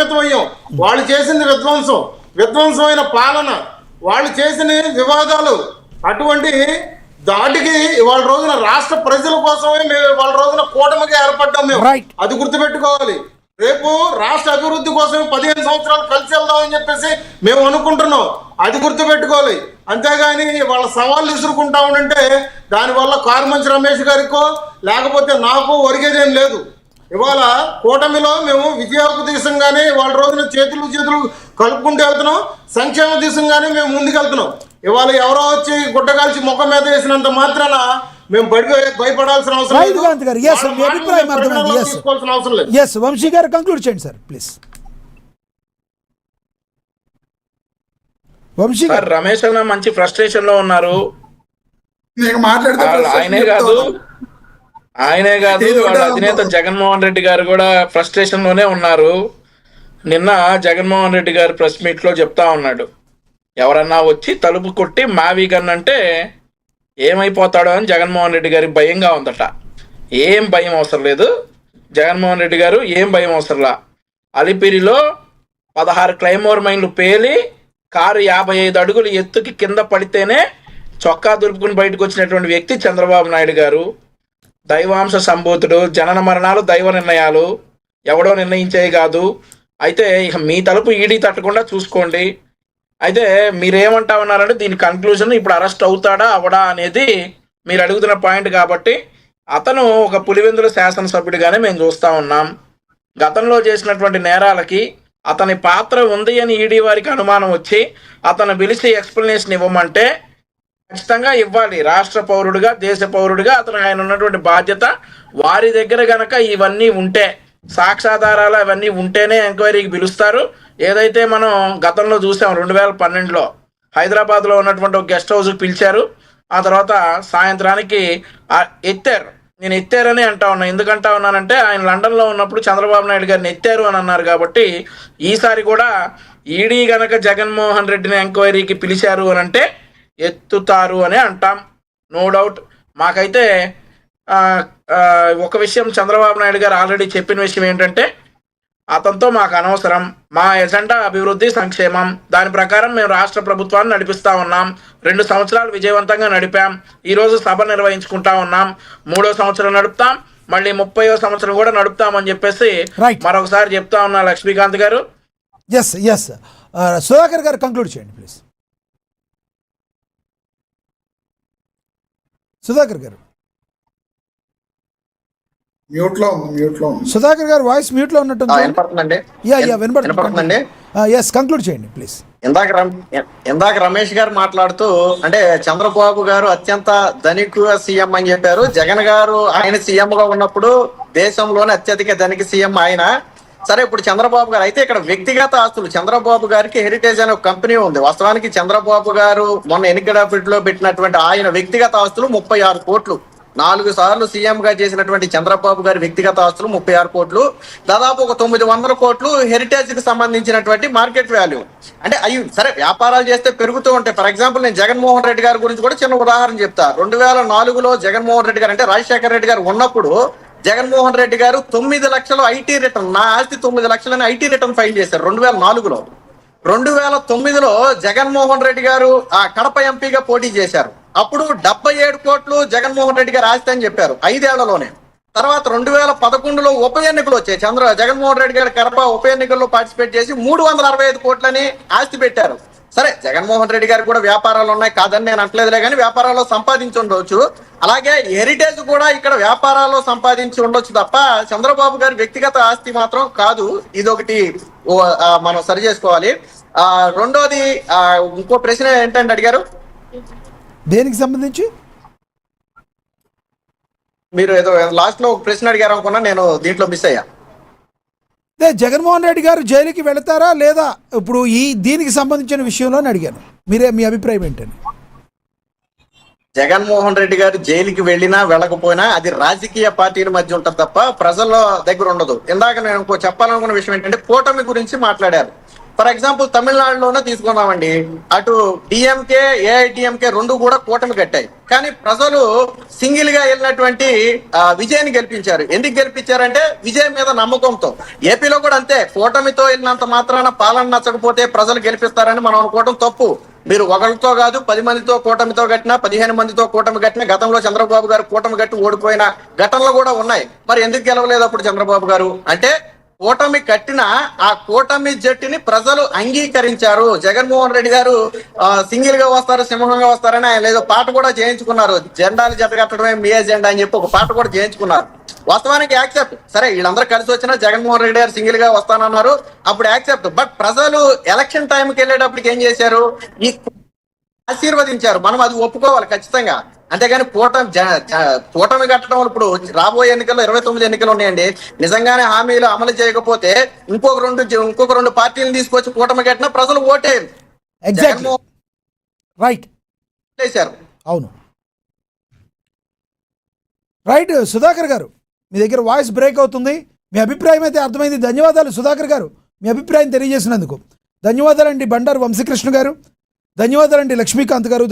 పరిమితమయ్యాం. వాళ్ళు చేసింది విధ్వంసమైన పాలన, వాళ్ళు చేసిన వివాదాలు, అటువంటి దాటికి ఇవాళ రోజున రాష్ట్ర ప్రజల కోసమే మేము ఇవాళ రోజున కూటమిగా ఏర్పడ్డాం మేము. అది గుర్తుపెట్టుకోవాలి. రేపు రాష్ట్ర అభివృద్ధి కోసమే 15 సంవత్సరాలు కలిసి వెళ్దామని చెప్పేసి మేము అనుకుంటున్నాం. అది గుర్తుపెట్టుకోవాలి. అంతేగాని వాళ్ళ సవాళ్ళు విసురుకుంటా ఉంటే దానివల్ల కారుమంచి రమేష్ గారికో లేకపోతే నాకు ఒరిగేదేం లేదు. ఇవాళ కూటమిలో మేము విజయాలకు దిశంగానే వాళ్ళ రోజున చేతులు కలుపుకుంటూ వెళ్తున్నాం, సంక్షేమ దిశంగానే మేము ముందుకెళ్తున్నాం. ఇవాళ ఎవరో వచ్చి గుడ్డగాల్చి ముఖం మీద వేసినంత మాత్రాన మేము భయపడాల్సిన అవసరం లేదు. వంశీ గారు కంక్లూడ్ చేయండి సార్ ప్లీజ్. వంశీ గారు, రమేష్ అన్న మంచి ఫ్రస్ట్రేషన్ లో ఉన్నారు. ఆయనే కాదు వాళ్ళ అధినేత జగన్మోహన్ రెడ్డి గారు కూడా ఫ్రస్ట్రేషన్ లోనే ఉన్నారు. నిన్న జగన్మోహన్ రెడ్డి గారు ప్రెస్ మీట్ లో చెప్తా ఉన్నాడు, ఎవరన్నా వచ్చి తలుపు కొట్టి మావి గన్ అంటే ఏమైపోతాడో అని జగన్మోహన్ రెడ్డి గారికి భయంగా ఉందట. ఏం భయం అవసరం లేదు జగన్మోహన్ రెడ్డి గారు, ఏం భయం అవసరంలా. అలిపిరిలో 16 క్లైమోర్ మైన్లు పేలి కారు 55 అడుగులు ఎత్తుకి కింద పడితేనే చొక్కా దులుపుకుని బయటకు వచ్చినటువంటి వ్యక్తి చంద్రబాబు నాయుడు గారు. దైవాంశ సంభూతుడు, జనన మరణాలు దైవ నిర్ణయాలు, ఎవడో నిర్ణయించేవి కాదు. అయితే ఇక మీ తలుపు ఈడీ తట్టకుండా చూసుకోండి. అయితే మీరేమంటా ఉన్నారంటే దీని కన్క్లూజన్ ఇప్పుడు అరెస్ట్ అవుతాడా అవడా అనేది మీరు అడుగుతున్న పాయింట్ కాబట్టి, అతను ఒక పులివెందుల శాసనసభ్యుడిగానే మేము చూస్తూ ఉన్నాం. గతంలో చేసినటువంటి నేరాలకి అతని పాత్ర ఉంది అని ఈడీ వారికి అనుమానం వచ్చి అతను పిలిచి ఎక్స్ప్లెనేషన్ ఇవ్వమంటే ఖచ్చితంగా ఇవ్వాలి. రాష్ట్ర పౌరుడిగా, దేశ పౌరుడిగా అతను ఆయన ఉన్నటువంటి బాధ్యత. వారి దగ్గర గనక ఇవన్నీ ఉంటే, సాక్ష్యాధారాలు అవన్నీ ఉంటేనే ఎంక్వైరీకి పిలుస్తారు. ఏదైతే మనం గతంలో చూసాం 2012లో హైదరాబాద్లో ఉన్నటువంటి ఒక గెస్ట్ హౌస్కి పిలిచారు. ఆ తర్వాత సాయంత్రానికి ఎత్తారు. నేను ఎత్తారని అంటా ఉన్నా. ఎందుకంటా ఉన్నానంటే ఆయన లండన్లో ఉన్నప్పుడు చంద్రబాబు నాయుడు గారిని ఎత్తారు అని అన్నారు కాబట్టి ఈసారి కూడా ఈడీ గనక జగన్మోహన్ రెడ్డిని ఎంక్వైరీకి పిలిచారు అని అంటే ఎత్తుతారు అని అంటాం, నో డౌట్. మాకైతే ఒక విషయం చంద్రబాబు నాయుడు గారు ఆల్రెడీ చెప్పిన విషయం ఏంటంటే, అతనితో మాకు అనవసరం, మా ఎజెండా అభివృద్ధి సంక్షేమం, దాని ప్రకారం మేము రాష్ట్ర ప్రభుత్వాన్ని నడిపిస్తా ఉన్నాం. 2 సంవత్సరాలు విజయవంతంగా నడిపాం. ఈరోజు సభ నిర్వహించుకుంటా ఉన్నాం. 3వ సంవత్సరం నడుపుతాం, మళ్ళీ 30వ సంవత్సరం కూడా నడుపుతామని చెప్పేసి మరొకసారి చెప్తా ఉన్నా. లక్ష్మీకాంత్ గారు, సుధాకర్ గారు కంక్లూడ్ చేయండి ప్లీజ్. సుధాకర్ గారు, సుధాకర్ గారు వాయిస్ మ్యూట్ లో ఉన్నట్టుంది. కంక్లూడ్ చేయండి ప్లీజ్. ఇందాక రమేష్ గారు మాట్లాడుతూ అంటే చంద్రబాబు గారు అత్యంత ధనిక సీఎం అని చెప్పారు. జగన్ గారు ఆయన సీఎం గా ఉన్నప్పుడు దేశంలోనే అత్యధిక ధనిక సీఎం ఆయన. సరే, ఇప్పుడు చంద్రబాబు గారు అయితే ఇక్కడ వ్యక్తిగత ఆస్తులు, చంద్రబాబు గారికి హెరిటేజ్ అనే ఒక కంపెనీ ఉంది. వాస్తవానికి చంద్రబాబు గారు మొన్న ఎన్నికల పెట్టినటువంటి ఆయన వ్యక్తిగత ఆస్తులు 36 కోట్లు. 4 సార్లు సీఎం గా చేసినటువంటి చంద్రబాబు గారి వ్యక్తిగత ఆస్తులు 36 కోట్లు. దాదాపు ఒక 900 కోట్లు హెరిటేజ్ కి సంబంధించినటువంటి మార్కెట్ వాల్యూ. అంటే అవి సరే వ్యాపారాలు చేస్తే పెరుగుతూ ఉంటాయి. ఫర్ ఎగ్జాంపుల్ నేను జగన్మోహన్ రెడ్డి గారి గురించి కూడా చిన్న ఉదాహరణ చెప్తా. 2004లో జగన్మోహన్ రెడ్డి గారు అంటే రాజశేఖర రెడ్డి గారు ఉన్నప్పుడు జగన్మోహన్ రెడ్డి గారు 9 లక్షలు ఐటీ రిటర్న్, నా ఆస్తి 9 లక్షలని ఐటీ రిటర్న్ ఫైల్ చేశారు 2004లో. 2009లో జగన్మోహన్ రెడ్డి గారు కడప ఎంపీగా పోటీ చేశారు. అప్పుడు 77 కోట్లు జగన్మోహన్ రెడ్డి గారు ఆస్తి అని చెప్పారు 5 ఏళ్లలోనే. తర్వాత 2011లో ఉప ఎన్నికలు వచ్చాయి. జగన్మోహన్ రెడ్డి గారు కడప ఉప ఎన్నికల్లో పార్టిసిపేట్ చేసి 365 కోట్లని ఆస్తి పెట్టారు. సరే, జగన్మోహన్ రెడ్డి గారికి కూడా వ్యాపారాలు ఉన్నాయి కాదని నేను అంటలేదులే, కానీ వ్యాపారాల్లో సంపాదించి ఉండొచ్చు. అలాగే హెరిటేజ్ కూడా ఇక్కడ వ్యాపారాల్లో సంపాదించి ఉండొచ్చు తప్ప చంద్రబాబు గారి వ్యక్తిగత ఆస్తి మాత్రం కాదు. ఇదొకటి మనం సరి చేసుకోవాలి. రెండోది ఇంకో ప్రశ్న ఏంటంటే అడిగారు, దేనికి సంబంధించి మీరు ఏదో లాస్ట్ లో ఒక ప్రశ్న అడిగారు అనుకున్నా, నేను దీంట్లో మిస్ అయ్యా. జగన్మోహన్ రెడ్డి గారు జైలుకి వెళతారా లేదా ఇప్పుడు దీనికి సంబంధించిన విషయంలో అడిగాను, మీ అభిప్రాయం ఏంటని. జగన్మోహన్ రెడ్డి గారు జైలుకి వెళ్ళినా వెళ్ళకపోయినా అది రాజకీయ పార్టీల మధ్య ఉంటుంది తప్ప ప్రజల దగ్గర ఉండదు. ఇందాక నేను చెప్పాలనుకున్న విషయం ఏంటంటే కూటమి గురించి మాట్లాడారు. ఫర్ ఎగ్జాంపుల్ తమిళనాడులోనే తీసుకున్నామండి, అటు డిఎంకే ఏఐడిఎంకే రెండు కూడా కూటమి కట్టాయి, కానీ ప్రజలు సింగిల్ గా వెళ్ళినటువంటి విజయ్ని గెలిపించారు. ఎందుకు గెలిపించారంటే విజయ్ మీద నమ్మకంతో. ఏపీలో కూడా అంతే, కూటమితో వెళ్ళినంత మాత్రాన పాలన నచ్చకపోతే ప్రజలు గెలిపిస్తారని మనం అనుకోవడం తప్పు. మీరు ఒకరితో కాదు 10 మందితో కూటమితో కట్టినా 15 మందితో కూటమి కట్టినా, గతంలో చంద్రబాబు గారు కూటమి కట్టి ఓడిపోయిన ఘటనలు కూడా ఉన్నాయి. మరి ఎందుకు గెలవలేదు అప్పుడు చంద్రబాబు గారు అంటే కూటమి కట్టిన ఆ కూటమి జట్టుని ప్రజలు అంగీకరించారు. జగన్మోహన్ రెడ్డి గారు సింగిల్ గా వస్తారు, సింహంగా వస్తారని ఆయన లేదో పాట కూడా చేయించుకున్నారు. జెండాలు జత కట్టడమే మీ ఎజెండా అని చెప్పి ఒక పాట కూడా చేయించుకున్నారు. వాస్తవానికి యాక్సెప్ట్, సరే వీళ్ళందరూ కలిసి వచ్చినా జగన్మోహన్ రెడ్డి గారు సింగిల్ గా వస్తానన్నారు, అప్పుడు యాక్సెప్ట్. బట్ ప్రజలు ఎలక్షన్ టైంకి వెళ్ళేటప్పటికి ఏం చేశారు, ఈ ఆశీర్వదించారు. మనం అది ఒప్పుకోవాలి ఖచ్చితంగా. అంతేగాని కూటమి కట్టడం, ఇప్పుడు రాబోయే ఎన్నికల్లో 29 ఎన్నికలు ఉన్నాయండి, నిజంగానే హామీలు అమలు చేయకపోతే ఇంకొక రెండు పార్టీలను తీసుకొచ్చి కూటమి కట్టినా ప్రజలు ఓటేరు. రైట్ చేశారు. అవును, రైట్. సుధాకర్ గారు, మీ దగ్గర వాయిస్ బ్రేక్ అవుతుంది. మీ అభిప్రాయం అయితే అర్థమైంది. ధన్యవాదాలు సుధాకర్ గారు, మీ అభిప్రాయం తెలియజేసినందుకు ధన్యవాదాలండి. బండారు వంశీకృష్ణ గారు ధన్యవాదాలండి. లక్ష్మీకాంత్ గారు